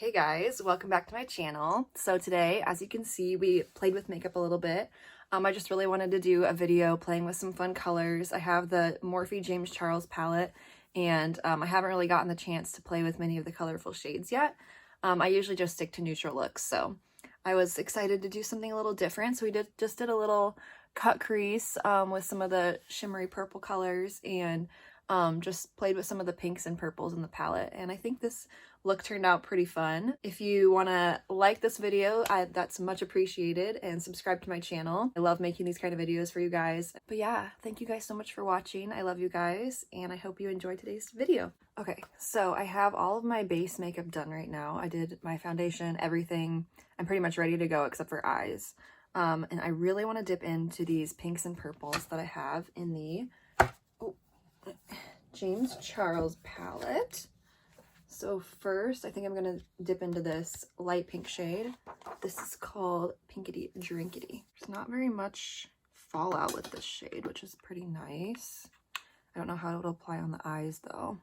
Hey guys, welcome back to my channel. So today, as you can see, we played with makeup a little bit. I just really wanted to do a video playing with some fun colors. I have the Morphe James Charles palette, and I haven't really gotten the chance to play with many of the colorful shades yet. I usually just stick to neutral looks, so I was excited to do something a little different. So we just did a little cut crease with some of the shimmery purple colors, and just played with some of the pinks and purples in the palette, and I think this look turned out pretty fun. If you want to like this video, that's much appreciated, and subscribe to my channel. I love making these kind of videos for you guys. But yeah, thank you guys so much for watching. I love you guys, and I hope you enjoyed today's video. Okay, so I have all of my base makeup done right now. I did my foundation, everything. I'm pretty much ready to go except for eyes. And I really want to dip into these pinks and purples that I have in the James Charles palette. So first, I think I'm going to dip into this light pink shade. This is called Pinkity Drinkity. There's not very much fallout with this shade, which is pretty nice. I don't know how it'll apply on the eyes though.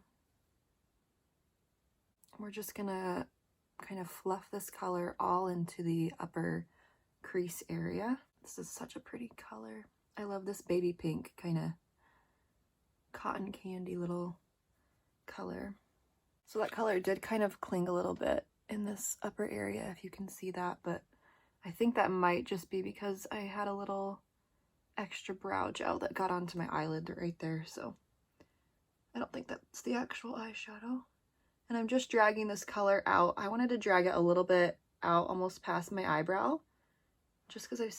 We're just going to kind of fluff this color all into the upper crease area. This is such a pretty color. I love this baby pink kind of cotton candy little color. So that color did kind of cling a little bit in this upper area, if you can see that, but I think that might just be because I had a little extra brow gel that got onto my eyelid right there, so I don't think that's the actual eyeshadow. And I'm just dragging this color out. I wanted to drag it a little bit out almost past my eyebrow, just because I've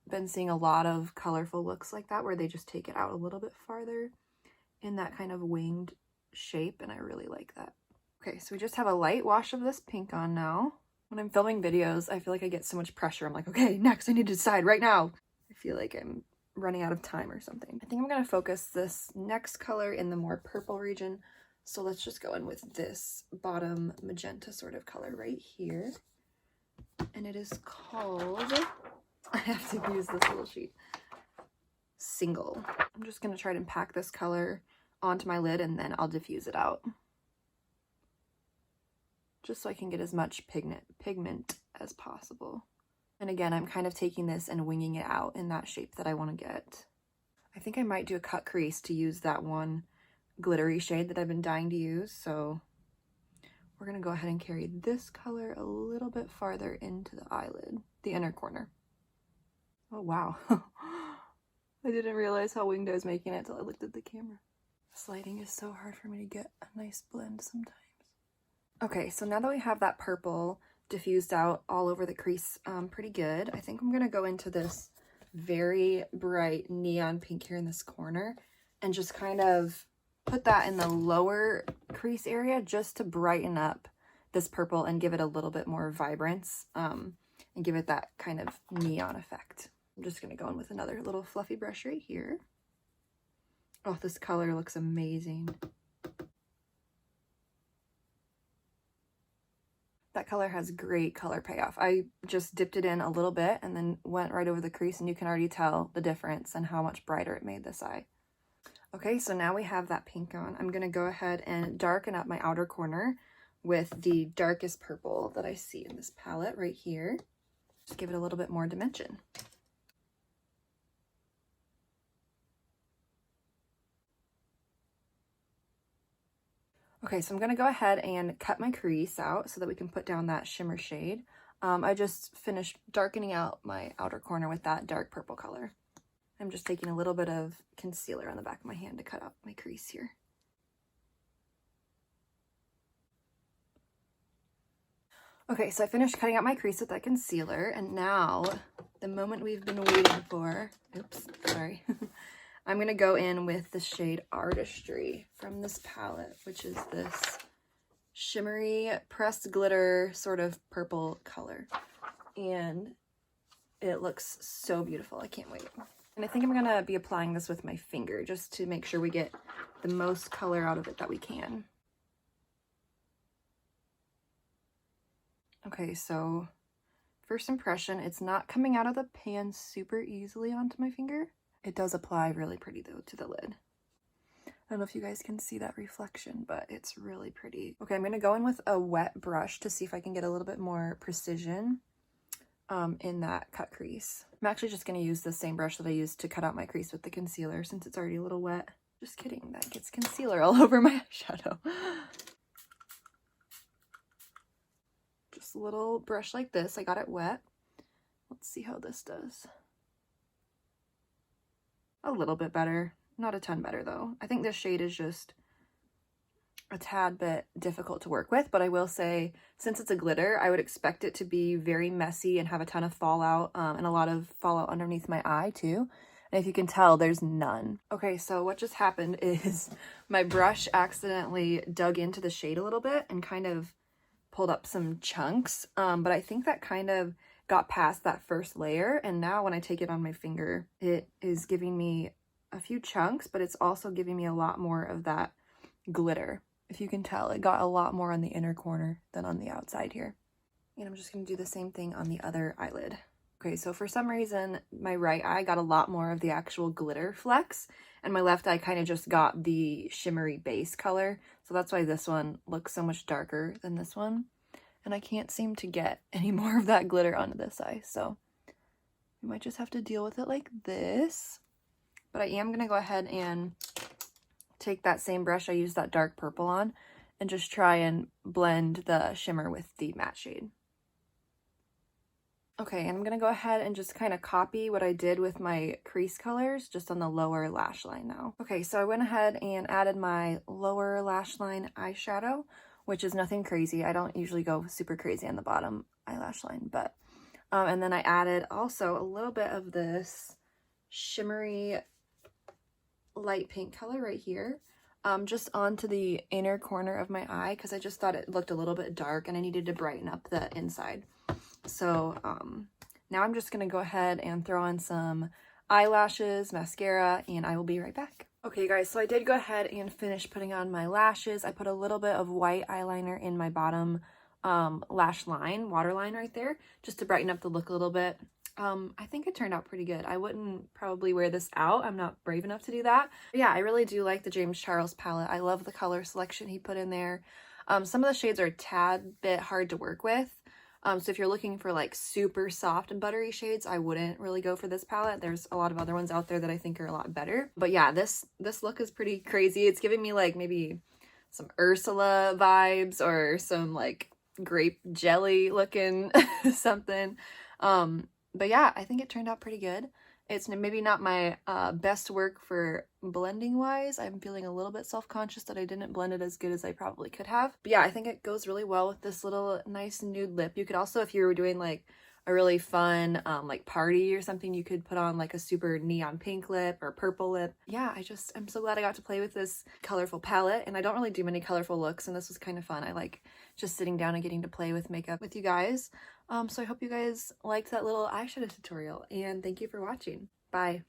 been seeing a lot of colorful looks like that where they just take it out a little bit farther in that kind of winged shape, and I really like that. Okay, so we just have a light wash of this pink on now. When I'm filming videos, I feel like I get so much pressure. I'm like, okay, next I need to decide right now. I feel like I'm running out of time or something. I think I'm going to focus this next color in the more purple region. So let's just go in with this bottom magenta sort of color right here. And it is called, I have to use this little sheet, Single. I'm just going to try to pack this color onto my lid, and then I'll diffuse it out, just so I can get as much pigment as possible. And again, I'm kind of taking this and winging it out in that shape that I want to get. I think I might do a cut crease to use that one glittery shade that I've been dying to use, so we're going to go ahead and carry this color a little bit farther into the eyelid, the inner corner. Oh wow. I didn't realize how winged I was making it until I looked at the camera. This lighting is so hard for me to get a nice blend sometimes. Okay, so now that we have that purple diffused out all over the crease pretty good, I think I'm going to go into this very bright neon pink here in this corner and just kind of put that in the lower crease area just to brighten up this purple and give it a little bit more vibrance and give it that kind of neon effect. I'm just going to go in with another little fluffy brush right here. Oh, this color looks amazing. That color has great color payoff. I just dipped it in a little bit and then went right over the crease, and you can already tell the difference and how much brighter it made this eye. Okay, so now we have that pink on. I'm going to go ahead and darken up my outer corner with the darkest purple that I see in this palette right here. Just give it a little bit more dimension. Okay, so I'm going to go ahead and cut my crease out so that we can put down that shimmer shade. I just finished darkening out my outer corner with that dark purple color. I'm just taking a little bit of concealer on the back of my hand to cut out my crease here. Okay, so I finished cutting out my crease with that concealer, and now the moment we've been waiting for, oops, sorry. I'm going to go in with the shade Artistry from this palette, which is this shimmery pressed glitter sort of purple color. And it looks so beautiful. I can't wait. And I think I'm going to be applying this with my finger just to make sure we get the most color out of it that we can. Okay, so first impression, it's not coming out of the pan super easily onto my finger. It does apply really pretty though to the lid. I don't know if you guys can see that reflection, but it's really pretty. Okay, I'm gonna go in with a wet brush to see if I can get a little bit more precision in that cut crease. I'm actually just gonna use the same brush that I used to cut out my crease with the concealer since it's already a little wet. Just kidding, that gets concealer all over my eyeshadow. Just a little brush like this, I got it wet. Let's see how this does. A little bit better. Not a ton better though. I think this shade is just a tad bit difficult to work with, but I will say since it's a glitter, I would expect it to be very messy and have a ton of fallout and a lot of fallout underneath my eye too. And if you can tell, there's none. Okay, so what just happened is my brush accidentally dug into the shade a little bit and kind of pulled up some chunks, but I think that kind of got past that first layer, and now when I take it on my finger, it is giving me a few chunks, but it's also giving me a lot more of that glitter. If you can tell, it got a lot more on the inner corner than on the outside here. And I'm just going to do the same thing on the other eyelid. Okay, so for some reason, my right eye got a lot more of the actual glitter flecks, and my left eye kind of just got the shimmery base color. So that's why this one looks so much darker than this one. And I can't seem to get any more of that glitter onto this eye. So we might just have to deal with it like this. But I am going to go ahead and take that same brush I used that dark purple on and just try and blend the shimmer with the matte shade. Okay, and I'm going to go ahead and just kind of copy what I did with my crease colors just on the lower lash line now. Okay, so I went ahead and added my lower lash line eyeshadow, which is nothing crazy. I don't usually go super crazy on the bottom eyelash line, but and then I added also a little bit of this shimmery light pink color right here, just onto the inner corner of my eye because I just thought it looked a little bit dark and I needed to brighten up the inside. So now I'm just gonna go ahead and throw on some eyelashes, mascara, and I will be right back. Okay guys, so I did go ahead and finish putting on my lashes. I put a little bit of white eyeliner in my bottom lash line, waterline right there, just to brighten up the look a little bit. I think it turned out pretty good. I wouldn't probably wear this out. I'm not brave enough to do that. But yeah, I really do like the James Charles palette. I love the color selection he put in there. Some of the shades are a tad bit hard to work with. So if you're looking for like super soft and buttery shades, I wouldn't really go for this palette. There's a lot of other ones out there that I think are a lot better. But yeah, this look is pretty crazy. It's giving me like maybe some Ursula vibes or some like grape jelly looking something. But yeah, I think it turned out pretty good. It's maybe not my best work for blending wise. I'm feeling a little bit self-conscious that I didn't blend it as good as I probably could have. But yeah, I think it goes really well with this little nice nude lip. You could also, if you were doing like a really fun like party or something, you could put on like a super neon pink lip or purple lip. Yeah, I'm so glad I got to play with this colorful palette, and I don't really do many colorful looks, and this was kind of fun. I like just sitting down and getting to play with makeup with you guys. So I hope you guys liked that little eyeshadow tutorial, and thank you for watching. Bye.